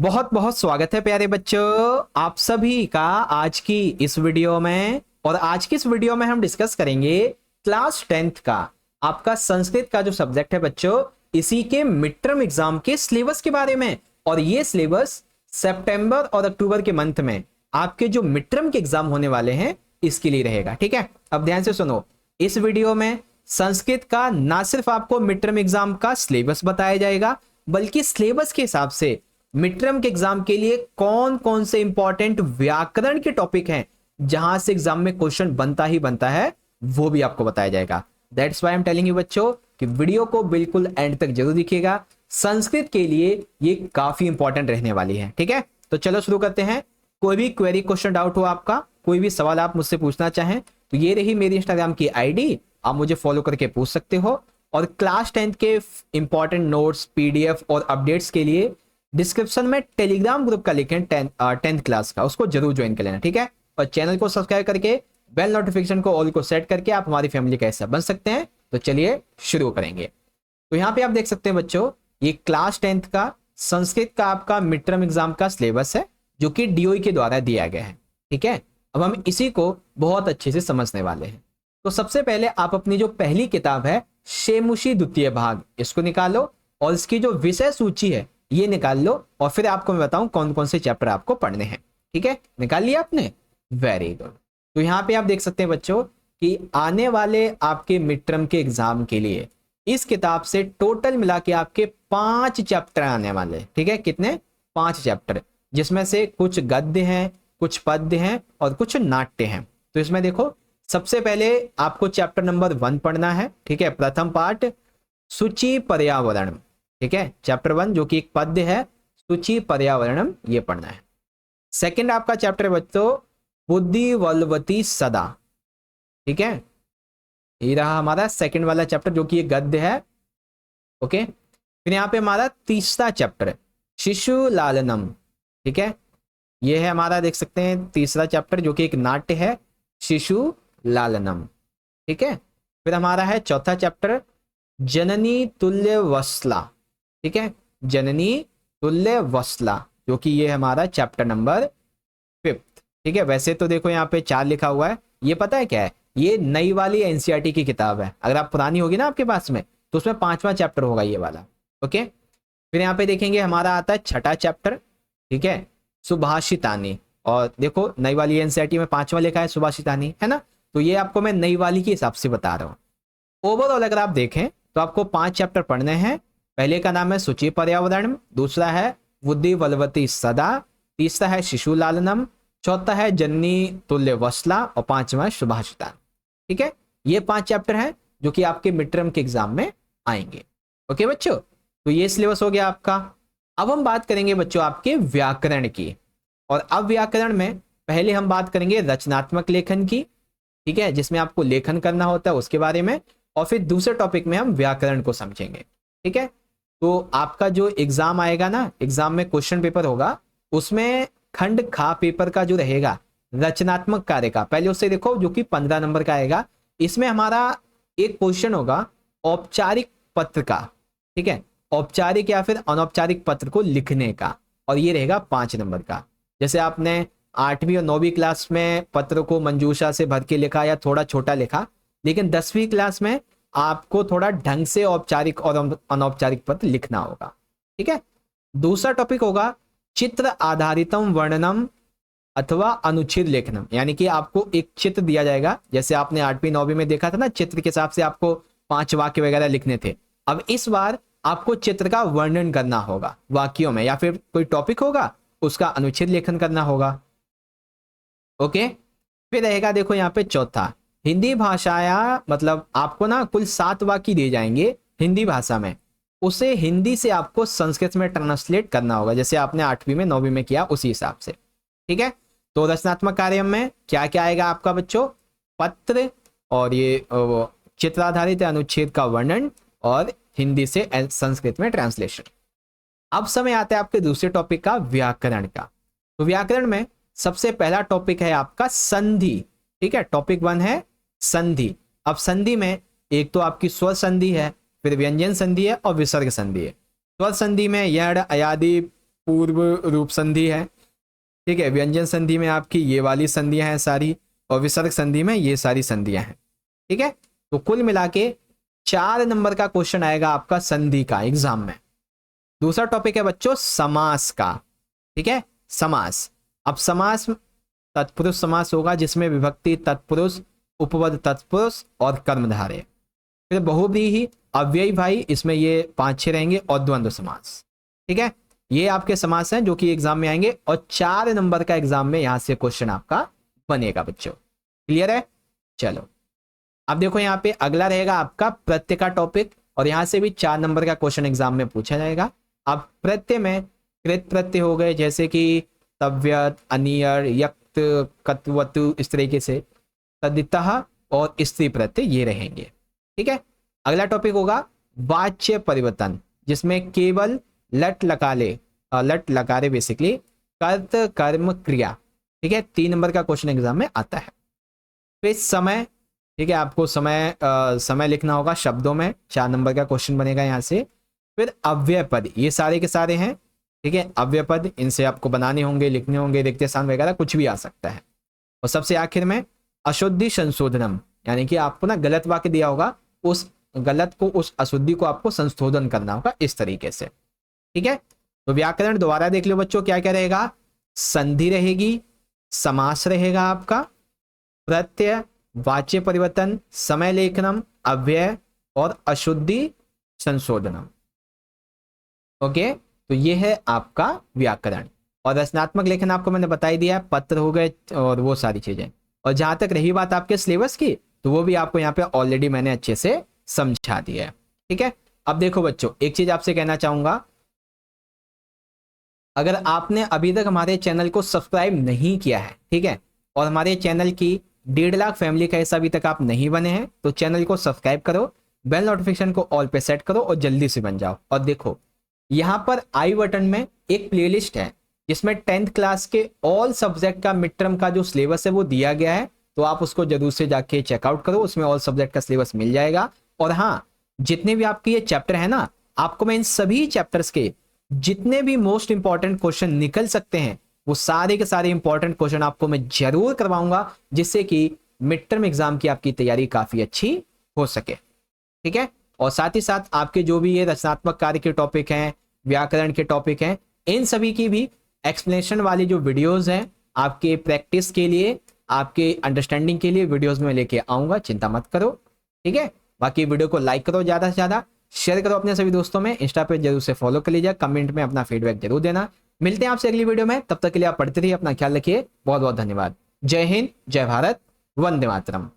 बहुत बहुत स्वागत है प्यारे बच्चों आप सभी का आज की इस वीडियो में। और आज की इस वीडियो में हम डिस्कस करेंगे क्लास 10th का आपका संस्कृत का जो सब्जेक्ट है बच्चों, इसी के मिड टर्म एग्जाम के सिलेबस के बारे में। और ये सिलेबस सितंबर और अक्टूबर के मंथ में आपके जो मिड टर्म के एग्जाम होने वाले हैं इसके लिए रहेगा। ठीक है, अब ध्यान से सुनो। इस वीडियो में संस्कृत का ना सिर्फ आपको मिड टर्म एग्जाम का सिलेबस बताया जाएगा, बल्कि सिलेबस के हिसाब से मिड टर्म के एग्जाम के लिए कौन कौन से इंपॉर्टेंट व्याकरण के टॉपिक हैं जहां से एग्जाम में क्वेश्चन बनता ही बनता है, वो भी आपको बताया जाएगा। That's why I am telling you बच्चों कि वीडियो को बिल्कुल एंड तक जरूर देखिएगा। संस्कृत के लिए ये काफी इंपॉर्टेंट रहने वाली है। ठीक है, तो चलो शुरू करते हैं। कोई भी क्वेरी क्वेश्चन डाउट हो आपका, कोई भी सवाल आप मुझसे पूछना चाहें तो ये रही मेरी इंस्टाग्राम की आईडी, आप मुझे फॉलो करके पूछ सकते हो। और क्लास 10th के इंपॉर्टेंट नोट्स, पीडीएफ और अपडेट्स के लिए डिस्क्रिप्शन में टेलीग्राम ग्रुप का लिंक है 10th क्लास का, उसको जरूर ज्वाइन कर लेना। ठीक है, और चैनल को सब्सक्राइब करके बेल नोटिफिकेशन को ऑल को सेट करके आप हमारी फैमिली का हिस्सा बन सकते हैं। तो चलिए शुरू करेंगे। तो यहाँ पे आप देख सकते हैं बच्चों, ये क्लास 10th का संस्कृत का आपका मिड टर्म एग्जाम का सिलेबस है जो कि डीओई के द्वारा दिया गया है। ठीक है, अब हम इसी को बहुत अच्छे से समझने वाले हैं। तो सबसे पहले आप अपनी जो पहली किताब है शेमुषी द्वितीय भाग, इसको निकालो और इसकी जो विषय सूची है ये निकाल लो, और फिर आपको मैं बताऊं कौन कौन से चैप्टर आपको पढ़ने हैं। ठीक है, निकाल लिया आपने, वेरी गुड। तो यहाँ पे आप देख सकते हैं बच्चों कि आने वाले आपके मिड टर्म के एग्जाम के लिए इस किताब से टोटल मिला के आपके 5 चैप्टर आने वाले। ठीक है, कितने? 5 चैप्टर, जिसमें से कुछ गद्य हैं, कुछ पद्य हैं और कुछ नाट्य हैं। तो इसमें देखो, सबसे पहले आपको चैप्टर नंबर 1 पढ़ना है। ठीक है, प्रथम पार्ट सूची पर्यावरण। ठीक है, चैप्टर 1 जो कि एक पद्य है, सूची पर्यावरणम, ये पढ़ना है। सेकंड आपका चैप्टर बच्चों बुद्धि वल्वती सदा। ठीक है, ये रहा हमारा सेकंड वाला चैप्टर जो कि एक गद्य है। ओके, फिर यहाँ पे हमारा तीसरा चैप्टर शिशु लालनम। ठीक है, ये है हमारा, देख सकते हैं, तीसरा चैप्टर जो कि एक नाट्य है, शिशु लालनम। ठीक है, फिर हमारा है चौथा चैप्टर जननी तुल्य वस्ला। ठीक है, जननी तुल्य वस्ला, जो कि ये हमारा चैप्टर नंबर 5। ठीक है, वैसे तो देखो यहाँ पे 4 लिखा हुआ है, ये पता है क्या है, ये नई वाली एनसीईआरटी की किताब है। अगर आप पुरानी होगी ना आपके पास में, तो उसमें 5वां चैप्टर होगा ये वाला। ओके, फिर यहाँ पे देखेंगे हमारा आता है छठा चैप्टर। ठीक है, सुभाषितानी, और देखो नई वाली एनसीईआरटी में 5वां लिखा है सुभाषितानी, है ना। तो ये आपको मैं नई वाली के हिसाब से बता रहा हूँ। ओवरऑल अगर आप देखें तो आपको 5 चैप्टर पढ़ने हैं। पहले का नाम है सूची पर्यावरण, दूसरा है बुद्धि बलवती सदा, तीसरा है शिशु लालनम, चौथा है जननी तुल्य वस्ला और 5वां है सुभाषितान। ठीक है, ये 5 चैप्टर हैं जो कि आपके मिड टर्म के एग्जाम में आएंगे। ओके बच्चों, तो ये सिलेबस हो गया आपका। अब हम बात करेंगे बच्चों आपके व्याकरण की। और अब व्याकरण में पहले हम बात करेंगे रचनात्मक लेखन की। ठीक है, जिसमें आपको लेखन करना होता है उसके बारे में, और फिर दूसरे टॉपिक में हम व्याकरण को समझेंगे। ठीक है, तो आपका जो एग्जाम आएगा ना, एग्जाम में क्वेश्चन पेपर होगा, उसमें खंड खा पेपर का जो रहेगा रचनात्मक कार्य का, पहले उससे देखो, जो कि 15 नंबर का आएगा। इसमें हमारा एक क्वेश्चन होगा औपचारिक पत्र का। ठीक है, औपचारिक या फिर अनौपचारिक पत्र को लिखने का, और ये रहेगा 5 नंबर का। जैसे आपने 8वीं और 9वीं क्लास में पत्र को मंजूषा से भर के लिखा या थोड़ा छोटा लिखा, लेकिन 10वीं क्लास में आपको थोड़ा ढंग से औपचारिक और अनौपचारिक पत्र लिखना होगा। ठीक है, दूसरा टॉपिक होगा चित्र आधारितम वर्णनम अथवा अनुच्छेद लेखनम, यानी कि आपको एक चित्र दिया जाएगा, जैसे आपने 8वीं 9वीं में देखा था ना, चित्र के हिसाब से आपको 5 वाक्य वगैरह लिखने थे। अब इस बार आपको चित्र का वर्णन करना होगा वाक्यों में, या फिर कोई टॉपिक होगा उसका अनुच्छेद लेखन करना होगा। ओके, फिर रहेगा देखो यहाँ पे चौथा हिंदी भाषाया, मतलब आपको ना कुल 7 वाक्य दिए जाएंगे हिंदी भाषा में, उसे हिंदी से आपको संस्कृत में ट्रांसलेट करना होगा, जैसे आपने 8वीं में 9वीं में किया उसी हिसाब से। ठीक है, तो रचनात्मक कार्य में क्या क्या आएगा आपका बच्चों? पत्र, और ये चित्र आधारित अनुच्छेद का वर्णन, और हिंदी से संस्कृत में ट्रांसलेशन। अब समय आता है आपके दूसरे टॉपिक का, व्याकरण का। तो व्याकरण में सबसे पहला टॉपिक है आपका संधि। ठीक है, टॉपिक 1 है संधि। अब संधि में एक तो आपकी स्वर संधि है, फिर व्यंजन संधि है और विसर्ग संधि है। स्वर संधि में यण, अयादि, पूर्व रूप संधि है, ठीक है। व्यंजन संधि में आपकी ये वाली संधियां हैं सारी, और विसर्ग संधि में ये सारी संधियां हैं, ठीक है। तो कुल मिला के 4 नंबर का क्वेश्चन आएगा आपका संधि का एग्जाम में। दूसरा टॉपिक है बच्चों समास का, ठीक है। समास, अब समास तत्पुरुष समास होगा जिसमें विभक्ति तत्पुरुष, उपपद तत्पुरुष और कर्मधारय। फिर बहुव्रीहि, अव्ययी भाई, इसमें ये 5-6 रहेंगे, और द्वंद्व समास, ठीक है। ये आपके समास हैं जो कि एग्जाम में आएंगे, और 4 नंबर का एग्जाम में यहां से क्वेश्चन आपका बनेगा बच्चों। क्लियर है? चलो अब देखो यहाँ पे अगला रहेगा आपका प्रत्यय का टॉपिक, और यहां से भी 4 नंबर का क्वेश्चन एग्जाम में पूछा जाएगा। अब प्रत्यय में कृत प्रत्यय हो गए, जैसे कि तव्यत, अनियर, यक्त, कत्वतु, इस तरीके से तदितः और स्त्री प्रत्यय ये रहेंगे, ठीक है। अगला टॉपिक होगा वाच्य परिवर्तन, जिसमें केवल लट लकारे बेसिकली कर्त कर्म क्रिया, ठीक है। 3 नंबर का क्वेश्चन एग्जाम में आता है। फिर समय, ठीक है, आपको समय लिखना होगा शब्दों में, 4 नंबर का क्वेश्चन बनेगा यहाँ से। फिर अव्यय पद, ये सारे के सारे हैं, ठीक है। अव्यय पद इनसे आपको बनाने होंगे, लिखने होंगे, रिक्त स्थान वगैरह कुछ भी आ सकता है। और सबसे आखिर में अशुद्धि संशोधनम, यानी कि आपको ना गलत वाक्य दिया होगा, उस गलत को, उस अशुद्धि को आपको संशोधन करना होगा इस तरीके से, ठीक है। तो व्याकरण दोबारा देख लो बच्चों, क्या क्या रहेगा? संधि रहेगी, समास रहेगा आपका, प्रत्यय, वाच्य परिवर्तन, समय लेखनम, अव्यय और अशुद्धि संशोधनम। ओके, तो ये है आपका व्याकरण। और रचनात्मक लेखन आपको मैंने बता ही दिया, पत्र हो गए और वो सारी चीजें। और जहां तक रही बात आपके सिलेबस की, तो वो भी आपको यहाँ पे ऑलरेडी मैंने अच्छे से समझा दिया है, ठीक है। अब देखो बच्चों, एक चीज आपसे कहना चाहूंगा, अगर आपने अभी तक हमारे चैनल को सब्सक्राइब नहीं किया है, ठीक है, और हमारे चैनल की 1.5 लाख फैमिली का हिस्सा अभी तक आप नहीं बने हैं, तो चैनल को सब्सक्राइब करो, बेल नोटिफिकेशन को ऑल पे सेट करो और जल्दी से बन जाओ। और देखो यहां पर आई बटन में एक प्लेलिस्ट है जिसमें 10th क्लास के ऑल सब्जेक्ट का मिड टर्म का जो सिलेबस है वो दिया गया है, तो आप उसको जरूर से जाके चेकआउट करो, उसमें ऑल सब्जेक्ट का सिलेबस मिल जाएगा। और हाँ, जितने भी आपके ये चैप्टर है ना, आपको मैं इन सभी चैप्टर्स के जितने भी मोस्ट इंपॉर्टेंट क्वेश्चन निकल सकते हैं, वो सारे के सारे इंपॉर्टेंट क्वेश्चन आपको मैं जरूर करवाऊंगा, जिससे कि मिड टर्म एग्जाम की आपकी तैयारी काफी अच्छी हो सके, ठीक है। और साथ ही साथ आपके जो भी ये रचनात्मक कार्य के टॉपिक हैं, व्याकरण के टॉपिक हैं, इन सभी की भी एक्सप्लेनेशन वाली जो वीडियोस हैं, आपके प्रैक्टिस के लिए, आपके अंडरस्टैंडिंग के लिए वीडियोस में लेके आऊंगा, चिंता मत करो, ठीक है। बाकी वीडियो को लाइक करो, ज्यादा से ज्यादा शेयर करो अपने सभी दोस्तों में, इंस्टा पे जरूर से फॉलो कर लीजिए, कमेंट में अपना फीडबैक जरूर देना। मिलते हैं आपसे अगली वीडियो में, तब तक के लिए आप पढ़ते रहिए, अपना ख्याल रखिए, बहुत बहुत धन्यवाद। जय हिंद, जय भारत, वंदे मातरम।